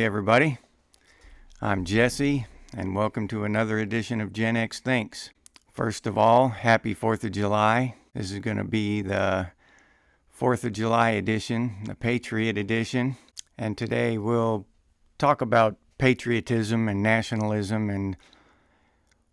Hey everybody, I'm Jesse, and welcome to another edition of Gen X Thinks. First of all, happy 4th of July. This is going to be the 4th of July edition, the Patriot edition, and today we'll talk about patriotism and nationalism and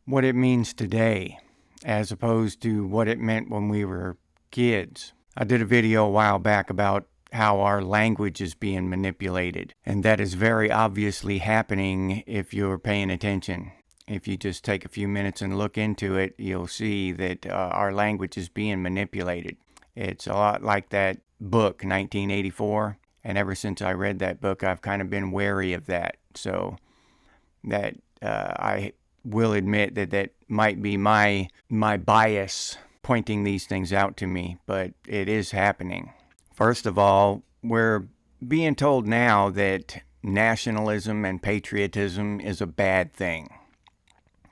what it means today, as opposed to what it meant when we were kids. I did a video a while back about how our language is being manipulated, and that is very obviously happening if you're paying attention. If you just take a few minutes and look into it, you'll see that our language is being manipulated. It's a lot like that book, 1984, and ever since I read that book, I've kind of been wary of that. So that I will admit that might be my bias pointing these things out to me, but it is happening. First of all, we're being told now that nationalism and patriotism is a bad thing.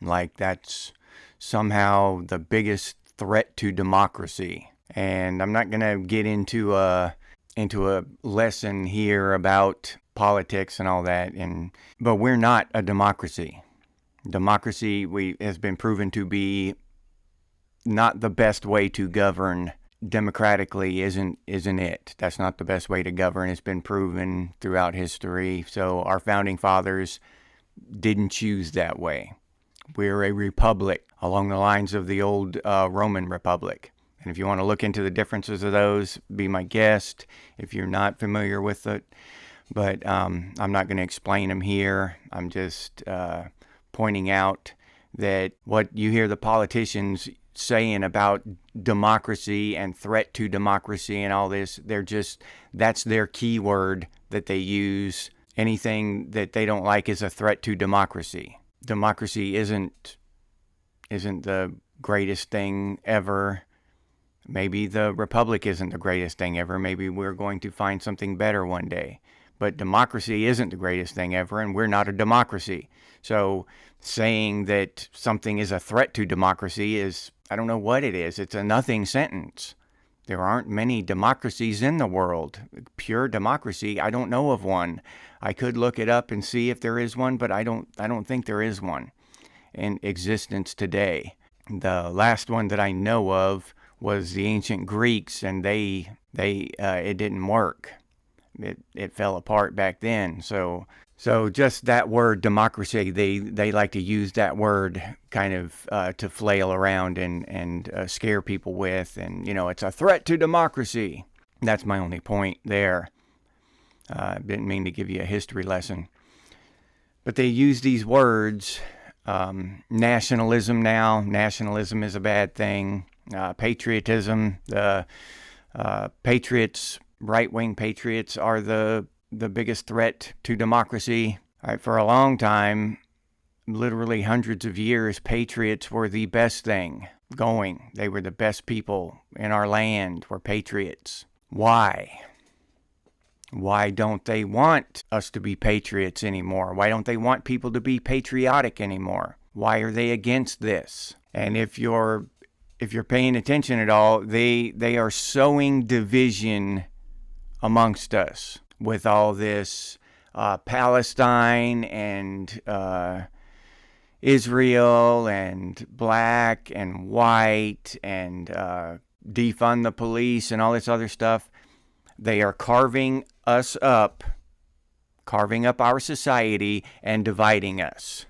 Like that's somehow the biggest threat to democracy. And I'm not going to get into a lesson here about politics and all that, but we're not a democracy. Democracy has been proven to be not the best way to govern. Democratically isn't it. That's not the best way to govern. It's been proven throughout history. So our founding fathers didn't choose that way. We're a republic along the lines of the old Roman Republic. And if you want to look into the differences of those, be my guest if you're not familiar with it. But I'm not going to explain them here. I'm just pointing out that what you hear the politicians saying about democracy and threat to democracy and all this, that's their key word that they use. Anything that they don't like is a threat to democracy. Democracy isn't the greatest thing ever. Maybe the republic isn't the greatest thing ever. Maybe we're going to find something better one day. But democracy isn't the greatest thing ever, and we're not a democracy. So saying that something is a threat to democracy is, I don't know what it is. It's a nothing sentence. There aren't many democracies in the world. Pure democracy, I don't know of one. I could look it up and see if there is one, but I don't think there is one in existence today. The last one that I know of was the ancient Greeks, and it didn't work. It fell apart back then. So just that word democracy, they like to use that word kind of to flail around and scare people with, and it's a threat to democracy. That's my only point there. Didn't mean to give you a history lesson, but they use these words. Nationalism now. Nationalism is a bad thing. Patriotism. The patriots. Right-wing patriots are the biggest threat to democracy. For a long time, literally hundreds of years, patriots were the best thing going. They were the best people in our land, were patriots. Why? Why don't they want us to be patriots anymore? Why don't they want people to be patriotic anymore? Why are they against this? And if you're paying attention at all, they are sowing division amongst us with all this Palestine and Israel and black and white and defund the police and all this other stuff. They are carving us up, carving up our society and dividing us.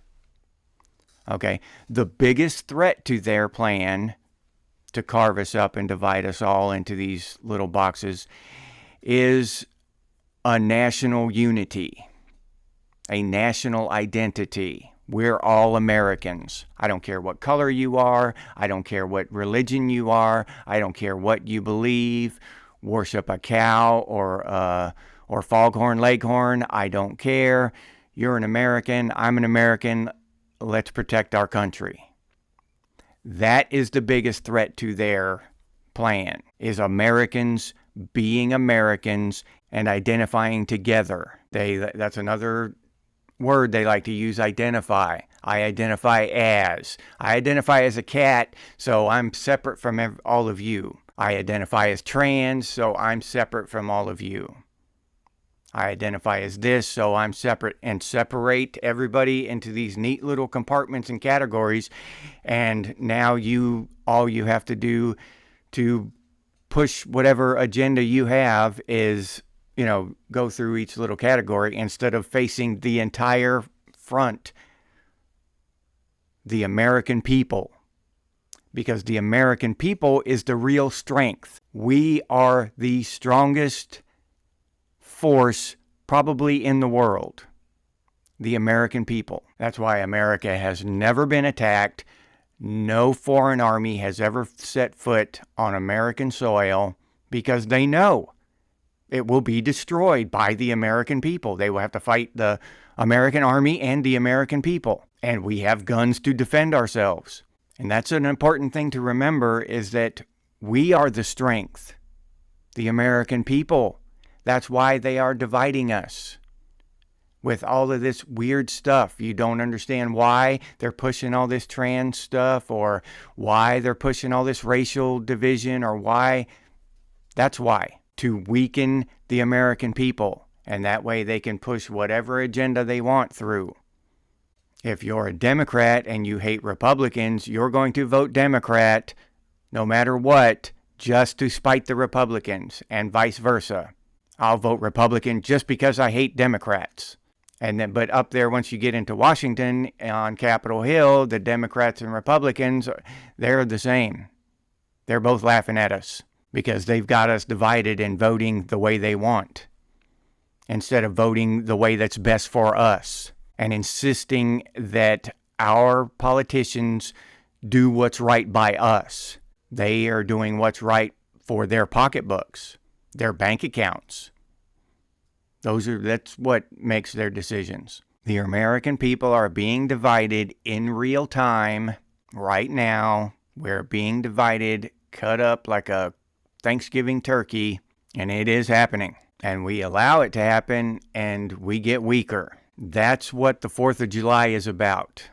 Okay, the biggest threat to their plan to carve us up and divide us all into these little boxes is a national unity, a national identity. We're all Americans. I don't care what color you are. I don't care what religion you are. I don't care what you believe. Worship a cow or foghorn leghorn. I don't care. You're an American. I'm an American. Let's protect our country. That is the biggest threat to their plan, is Americans being Americans and identifying together. That's another word they like to use, identify. I identify as a cat, so I'm separate from all of you. I identify as trans, so I'm separate from all of you. I identify as this, so I'm separate, and separate everybody into these neat little compartments and categories. And now all you have to do to push whatever agenda you have is, go through each little category instead of facing the entire front, the American people. Because the American people is the real strength. We are the strongest force probably in the world. The American people. That's why America has never been attacked. No foreign army has ever set foot on American soil because they know it will be destroyed by the American people. They will have to fight the American army and the American people. And we have guns to defend ourselves. And that's an important thing to remember, is that we are the strength. The American people. That's why they are dividing us with all of this weird stuff. You don't understand why they're pushing all this trans stuff, or why they're pushing all this racial division, or why. That's why. To weaken the American people. And that way they can push whatever agenda they want through. If you're a Democrat and you hate Republicans, you're going to vote Democrat no matter what, just to spite the Republicans, and vice versa. I'll vote Republican just because I hate Democrats. But up there, once you get into Washington on Capitol Hill, the Democrats and Republicans, they're the same. They're both laughing at us because they've got us divided and voting the way they want instead of voting the way that's best for us, and insisting that our politicians do what's right by us. They are doing what's right for their pocketbooks, their bank accounts. That's what makes their decisions. The American people are being divided in real time right now. We're being divided, cut up like a Thanksgiving turkey, and it is happening. And we allow it to happen, and we get weaker. That's what the 4th of July is about.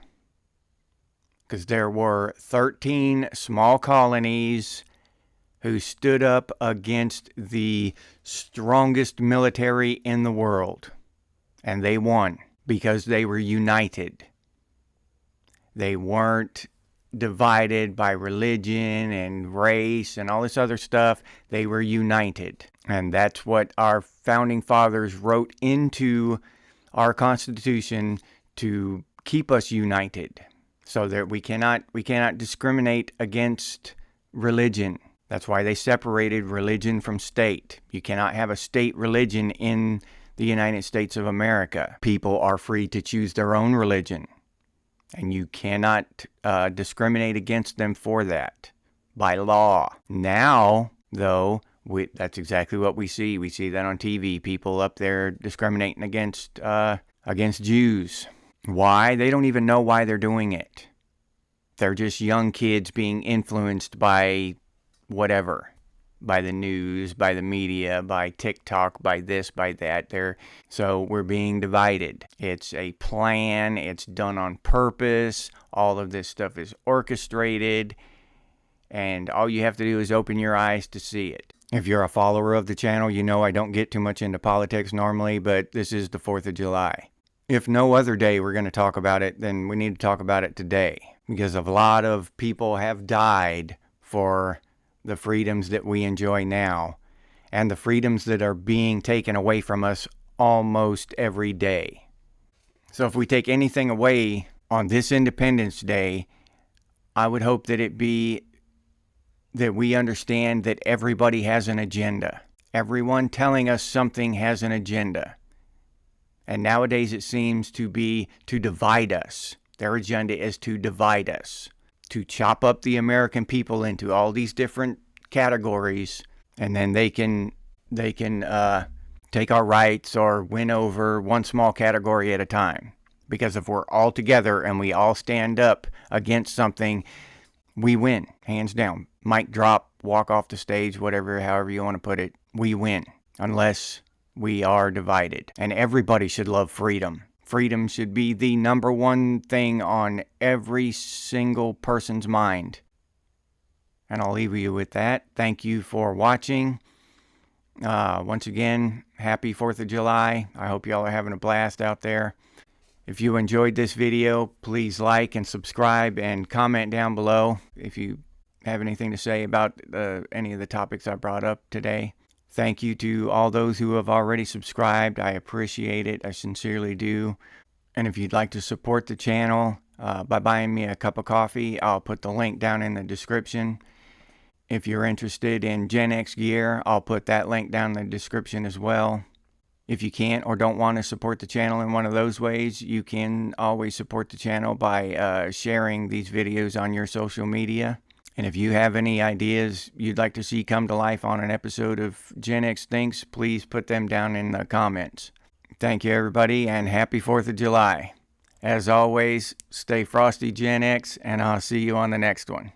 Because there were 13 small colonies who stood up against the strongest military in the world. And they won because they were united. They weren't divided by religion and race and all this other stuff. They were united. And that's what our founding fathers wrote into our Constitution, to keep us united, so that we cannot discriminate against religion. That's why they separated religion from state. You cannot have a state religion in the United States of America. People are free to choose their own religion, and you cannot discriminate against them for that by law. Now, though, that's exactly what we see. We see that on TV. People up there discriminating against Jews. Why? They don't even know why they're doing it. They're just young kids being influenced by whatever. By the news, by the media, by TikTok, by this, by that. So we're being divided. It's a plan. It's done on purpose. All of this stuff is orchestrated. And all you have to do is open your eyes to see it. If you're a follower of the channel, you know I don't get too much into politics normally, but this is the 4th of July. If no other day we're going to talk about it, then we need to talk about it today. Because a lot of people have died for the freedoms that we enjoy now, and the freedoms that are being taken away from us almost every day. So if we take anything away on this Independence Day, I would hope that it be that we understand that everybody has an agenda. Everyone telling us something has an agenda. And nowadays it seems to be to divide us. Their agenda is to divide us, to chop up the American people into all these different categories, and then they can take our rights or win over one small category at a time. Because if we're all together and we all stand up against something, we win, hands down. Mic drop, walk off the stage, whatever, however you want to put it. We win, unless we are divided. And everybody should love freedom. Freedom should be the number one thing on every single person's mind. And I'll leave you with that. Thank you for watching. Once again, happy 4th of July. I hope y'all are having a blast out there. If you enjoyed this video, please like and subscribe and comment down below if you have anything to say about any of the topics I brought up today. Thank you to all those who have already subscribed. I appreciate it. I sincerely do. And if you'd like to support the channel by buying me a cup of coffee, I'll put the link down in the description. If you're interested in Gen X gear, I'll put that link down in the description as well. If you can't or don't want to support the channel in one of those ways, you can always support the channel by sharing these videos on your social media. And if you have any ideas you'd like to see come to life on an episode of Gen X Thinks, please put them down in the comments. Thank you, everybody, and happy 4th of July. As always, stay frosty, Gen X, and I'll see you on the next one.